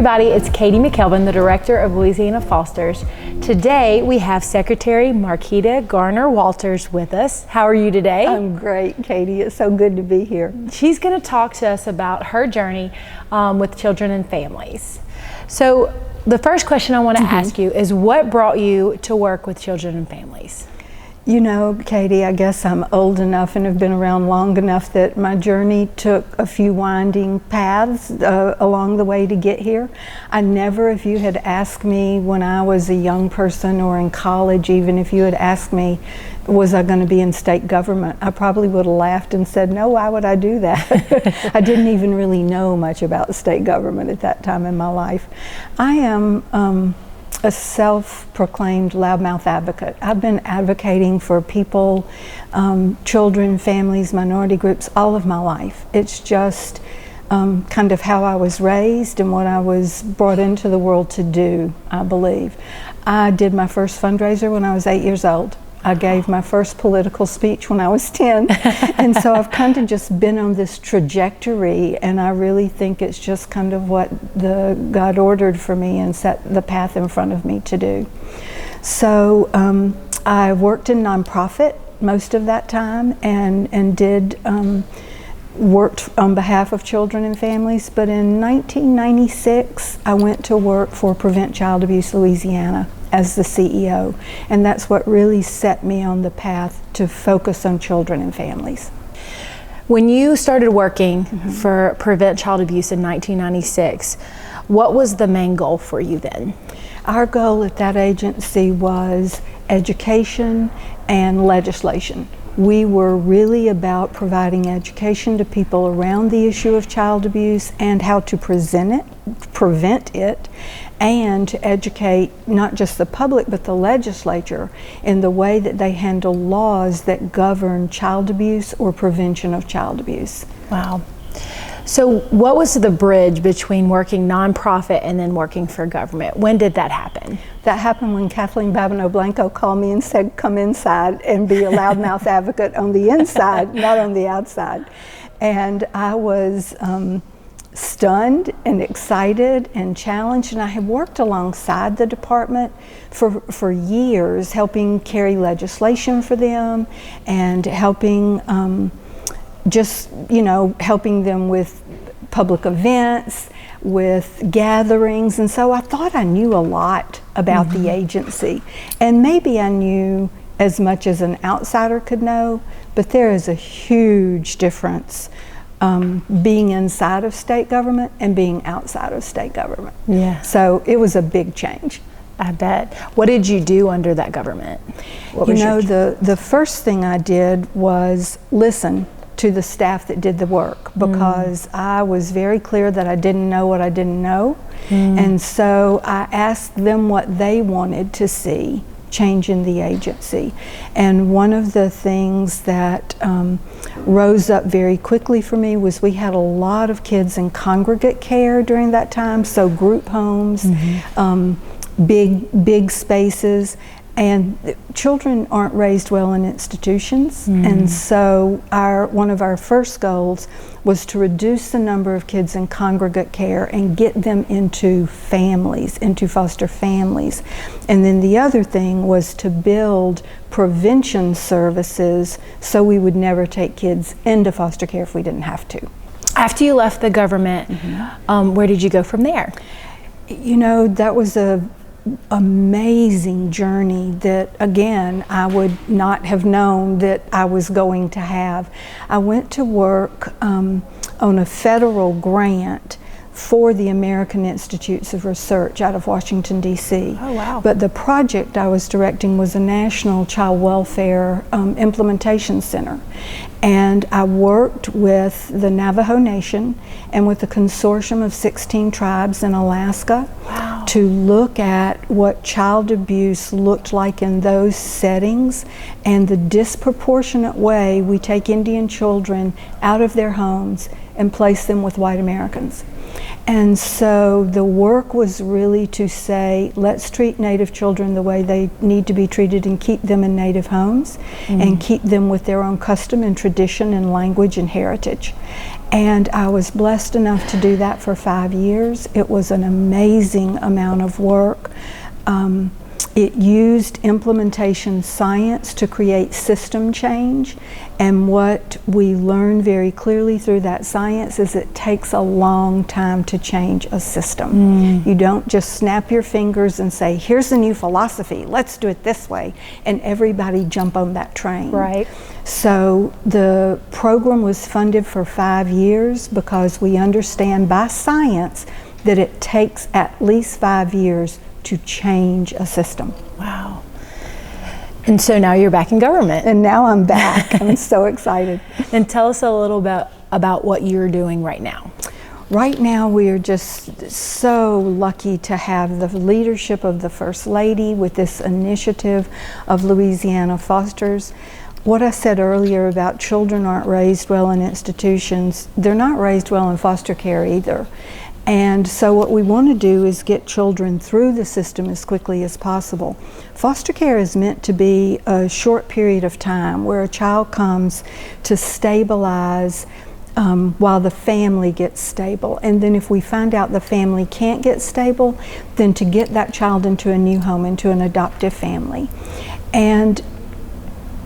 everybody, it's Katie McKelvin, the Director of Louisiana Fosters. Today we have Secretary Marketa Garner Walters with us. How are you today? I'm great, Katie. It's so good to be here. She's going to talk to us about her journey with children and families. So the first question I want to ask you is, what brought you to work with children and families? You know, Katie, I guess I'm old enough and have been around long enough that my journey took a few winding paths along the way to get here. I never, if you had asked me when I was a young person or in college, even if you had asked me, was I going to be in state government, I probably would have laughed and said, no, why would I do that? I didn't even really know much about state government at that time in my life. I am a self-proclaimed loudmouth advocate. I've been advocating for people, children, families, minority groups, all of my life. It's just kind of how I was raised and what I was brought into the world to do, I believe. I did my first fundraiser when I was 8 years old. I gave my first political speech when I was 10. And so I've kind of just been on this trajectory, and I really think it's just kind of what God ordered for me and set the path in front of me to do. So I worked in nonprofit most of that time and worked on behalf of children and families. But in 1996, I went to work for Prevent Child Abuse Louisiana as the CEO, and that's what really set me on the path to focus on children and families. When you started working for Prevent Child Abuse in 1996, what was the main goal for you then? Our goal at that agency was education and legislation. We were really about providing education to people around the issue of child abuse and how to prevent it, and to educate not just the public but the legislature in the way that they handle laws that govern child abuse or prevention of child abuse. Wow. So what was the bridge between working nonprofit and then working for government? When did that happen? That happened when Kathleen Babineau Blanco called me and said, come inside and be a loudmouth advocate on the inside, not on the outside. And I was stunned and excited and challenged, and I had worked alongside the department for years, helping carry legislation for them and helping helping them with public events, with gatherings. And so I thought I knew a lot about the agency, and maybe I knew as much as an outsider could know, but there is a huge difference being inside of state government and being outside of state government. Yeah. So it was a big change. I bet. What did you do under that government? The first thing I did was listen to the staff that did the work, because I was very clear that I didn't know what I didn't know. And so I asked them what they wanted to see change in the agency. And one of the things that rose up very quickly for me was we had a lot of kids in congregate care during that time, so group homes, big spaces. And children aren't raised well in institutions, and so one of our first goals was to reduce the number of kids in congregate care and get them into families, into foster families. And then the other thing was to build prevention services so we would never take kids into foster care if we didn't have to. After you left the government, where did you go from there? You know, that was a amazing journey that, again, I would not have known that I was going to have. I went to work on a federal grant for the American Institutes of Research out of Washington, D.C. Oh, wow. But the project I was directing was a national child welfare implementation center. And I worked with the Navajo Nation and with a consortium of 16 tribes in Alaska to look at what child abuse looked like in those settings and the disproportionate way we take Indian children out of their homes and place them with white Americans. And so the work was really to say, let's treat Native children the way they need to be treated and keep them in Native homes and keep them with their own custom and tradition and language and heritage. And I was blessed enough to do that for 5 years. It was an amazing amount of work. It used implementation science to create system change, and what we learned very clearly through that science is it takes a long time to change a system. You don't just snap your fingers and say, here's a new philosophy, let's do it this way, and everybody jump on that train. Right. So the program was funded for 5 years because we understand by science that it takes at least 5 years to change a system. Wow. And so now you're back in government. And now I'm back. I'm so excited. And tell us a little bit about what you're doing right now. Right now we are just so lucky to have the leadership of the First Lady with this initiative of Louisiana Fosters. What I said earlier about children aren't raised well in institutions, they're not raised well in foster care either. And so what we want to do is get children through the system as quickly as possible. Foster care is meant to be a short period of time where a child comes to stabilize while the family gets stable. And then if we find out the family can't get stable, then to get that child into a new home, into an adoptive family. And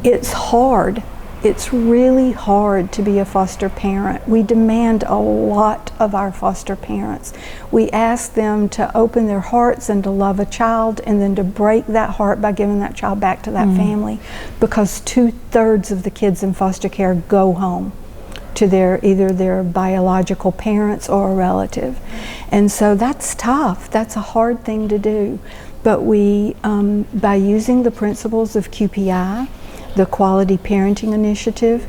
it's hard. It's really hard to be a foster parent. We demand a lot of our foster parents. We ask them to open their hearts and to love a child, and then to break that heart by giving that child back to that family, because 2/3 of the kids in foster care go home to either their biological parents or a relative. And so that's tough. That's a hard thing to do. But we, by using the principles of QPI, the Quality Parenting Initiative,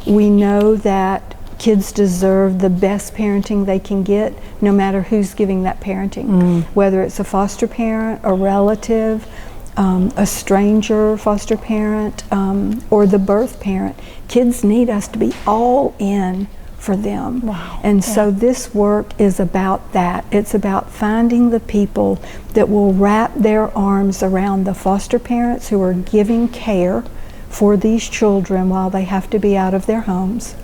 we know that kids deserve the best parenting they can get, no matter who's giving that parenting, whether it's a foster parent, a relative, a stranger foster parent, or the birth parent. Kids need us to be all in for them. Wow. And so this work is about that. It's about finding the people that will wrap their arms around the foster parents who are giving care for these children while they have to be out of their homes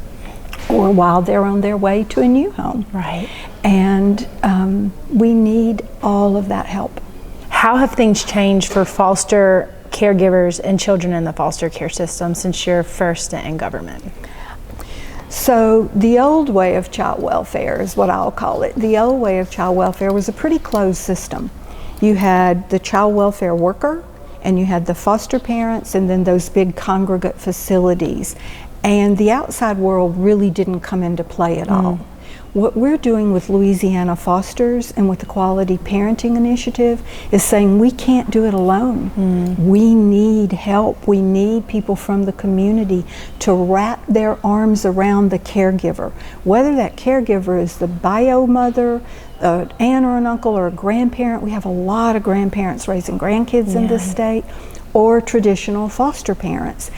or while they're on their way to a new home. Right. And we need all of that help. How have things changed for foster caregivers and children in the foster care system since your first stint in government? So the old way of child welfare is what I'll call it. The old way of child welfare was a pretty closed system. You had the child welfare worker, and you had the foster parents, and then those big congregate facilities. And the outside world really didn't come into play at all. What we're doing with Louisiana Fosters and with the Quality Parenting Initiative is saying we can't do it alone. We need help. We need people from the community to wrap their arms around the caregiver. Whether that caregiver is the bio mother, an aunt or an uncle or a grandparent. We have a lot of grandparents raising grandkids in this state, or traditional foster parents.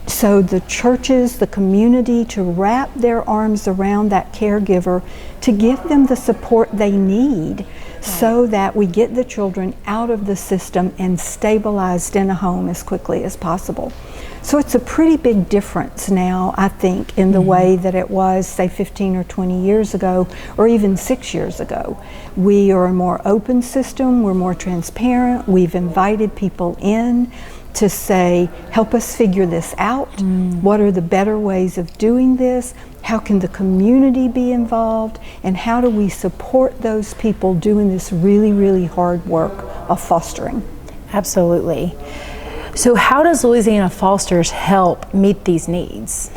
So the churches, the community, to wrap their arms around that caregiver, to give them the support they need, so that we get the children out of the system and stabilized in a home as quickly as possible. So it's a pretty big difference now, I think, in the way that it was, say, 15 or 20 years ago, or even 6 years ago. We are a more open system, we're more transparent, we've invited people in to say, help us figure this out. What are the better ways of doing this? How can the community be involved? And how do we support those people doing this really, really hard work of fostering? Absolutely. So how does Louisiana Fosters help meet these needs?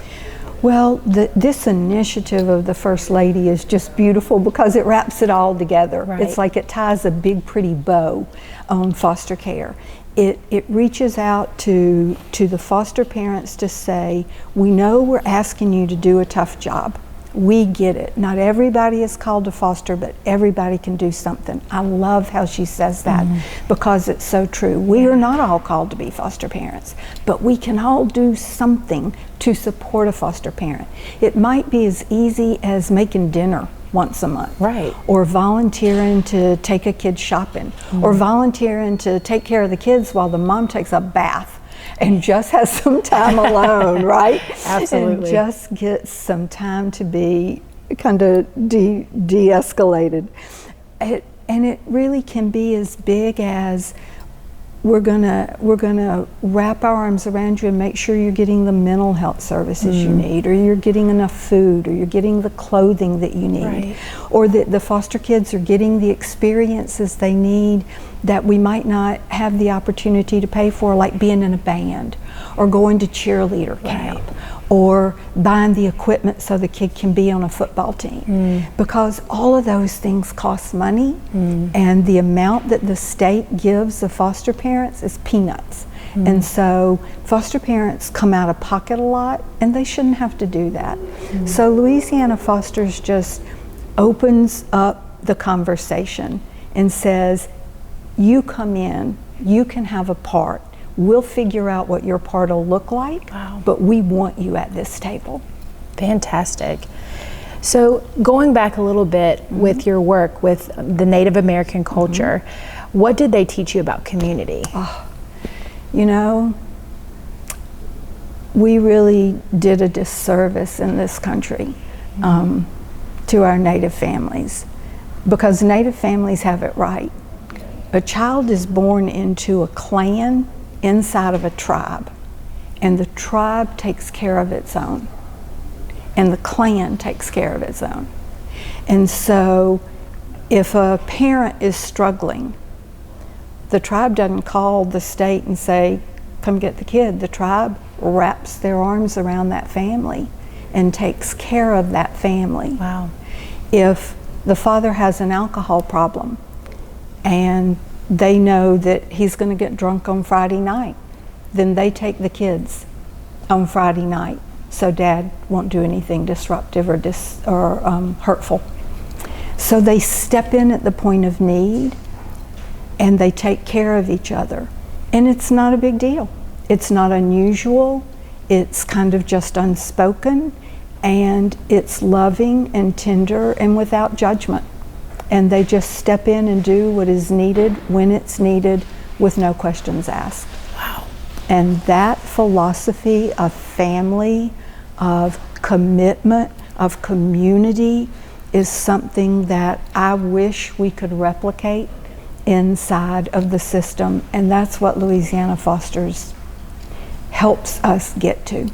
Well, this initiative of the First Lady is just beautiful because it wraps it all together. Right. It's like it ties a big, pretty bow on foster care. It reaches out to the foster parents to say, we know we're asking you to do a tough job. We get it. Not everybody is called to foster, but everybody can do something. I love how she says that because it's so true. We are not all called to be foster parents, but we can all do something to support a foster parent. It might be as easy as making dinner once a month. Right. Or volunteering to take a kid shopping. Or volunteering to take care of the kids while the mom takes a bath and just has some time alone, right? Absolutely. And just get some time to be kind of de-escalated. And it really can be as big as we're gonna wrap our arms around you and make sure you're getting the mental health services you need, or you're getting enough food, or you're getting the clothing that you need, right. or that the foster kids are getting the experiences they need that we might not have the opportunity to pay for, like being in a band, or going to cheerleader camp, or buying the equipment so the kid can be on a football team. Because all of those things cost money, and the amount that the state gives the foster parents is peanuts. And so foster parents come out of pocket a lot, and they shouldn't have to do that. So Louisiana Fosters just opens up the conversation and says, you come in, you can have a part. We'll figure out what your part will look like, but we want you at this table. Fantastic. So going back a little bit with your work with the Native American culture, what did they teach you about community? Oh, you know, we really did a disservice in this country to our Native families, because Native families have it right. A child is born into a clan inside of a tribe, and the tribe takes care of its own, and the clan takes care of its own. And so if a parent is struggling, the tribe doesn't call the state and say, come get the kid. The tribe wraps their arms around that family and takes care of that family. Wow. If the father has an alcohol problem and they know that he's going to get drunk on Friday night, then they take the kids on Friday night so dad won't do anything disruptive or hurtful. So they step in at the point of need and they take care of each other. And it's not a big deal. It's not unusual. It's kind of just unspoken, and it's loving and tender and without judgment. And they just step in and do what is needed when it's needed with no questions asked. Wow. And that philosophy of family, of commitment, of community is something that I wish we could replicate inside of the system. And that's what Louisiana Fosters helps us get to.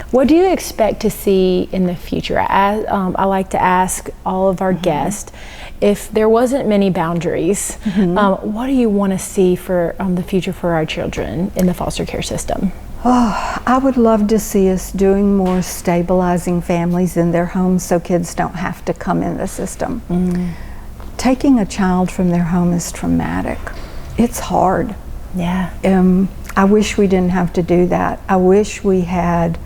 What do you expect to see in the future? I like to ask all of our guests, if there wasn't many boundaries, what do you want to see for the future for our children in the foster care system? Oh, I would love to see us doing more stabilizing families in their homes so kids don't have to come in the system. Taking a child from their home is traumatic. It's hard. Yeah. I wish we didn't have to do that. I wish we had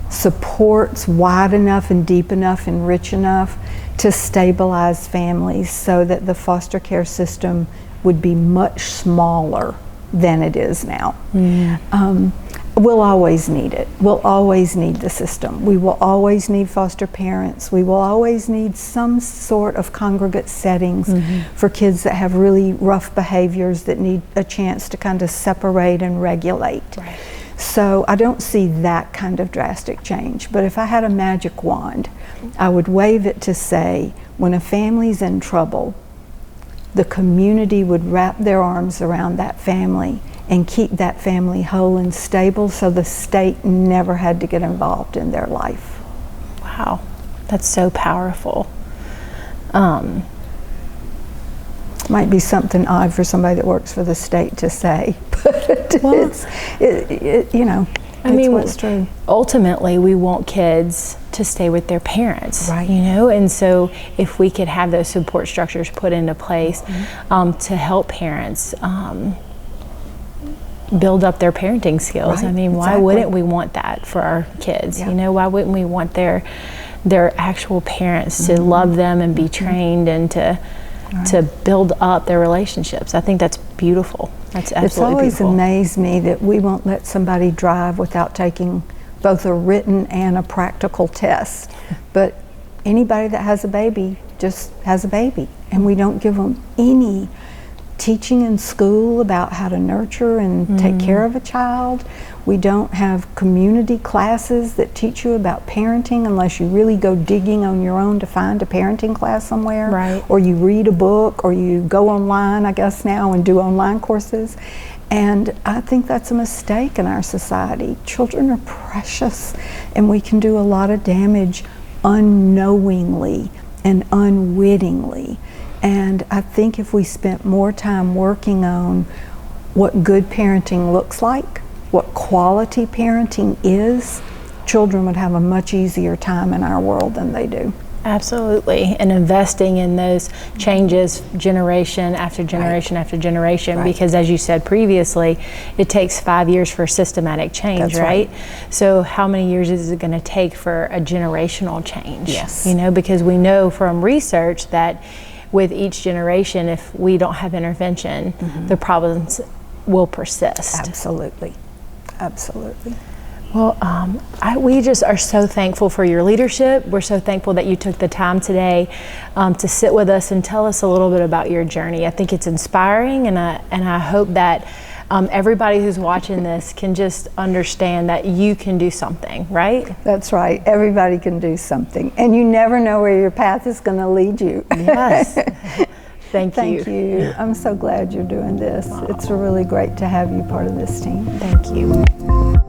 supports wide enough and deep enough and rich enough to stabilize families so that the foster care system would be much smaller than it is now. We'll always need it. We'll always need the system. We will always need foster parents. We will always need some sort of congregate settings for kids that have really rough behaviors that need a chance to kind of separate and regulate. Right. So I don't see that kind of drastic change. But if I had a magic wand, I would wave it to say, when a family's in trouble, the community would wrap their arms around that family and keep that family whole and stable so the state never had to get involved in their life. Wow, that's so powerful. Might be something odd for somebody that works for the state to say, but Well, you know, I mean, what's true. Ultimately, we want kids to stay with their parents, Right. you know, and so if we could have those support structures put into place to help parents build up their parenting skills. Right, I mean, why exactly. wouldn't we want that for our kids? Yeah. You know, why wouldn't we want their actual parents to love them and be trained and to build up their relationships? I think that's beautiful. That's absolutely It's always beautiful. amazed me that we won't let somebody drive without taking both a written and a practical test. But anybody that has a baby just has a baby, and we don't give them any teaching in school about how to nurture and take care of a child. We don't have community classes that teach you about parenting unless you really go digging on your own to find a parenting class somewhere. Right. Or you read a book, or you go online, I guess now, and do online courses. And I think that's a mistake in our society. Children are precious, and we can do a lot of damage unknowingly and unwittingly. And I think if we spent more time working on what good parenting looks like, what quality parenting is, children would have a much easier time in our world than they do. Absolutely, and investing in those changes generation after generation after generation, because as you said previously, it takes 5 years for systematic change. That's right. So how many years is it going to take for a generational change? Yes. You know, because we know from research that with each generation, if we don't have intervention, the problems will persist. Absolutely, absolutely. Well, we just are so thankful for your leadership. We're so thankful that you took the time today to sit with us and tell us a little bit about your journey. I think it's inspiring, and I hope that everybody who's watching this can just understand that you can do something, right? That's right. Everybody can do something, and you never know where your path is going to lead you. Yes. Thank you. Thank you. I'm so glad you're doing this. It's really great to have you part of this team. Thank you.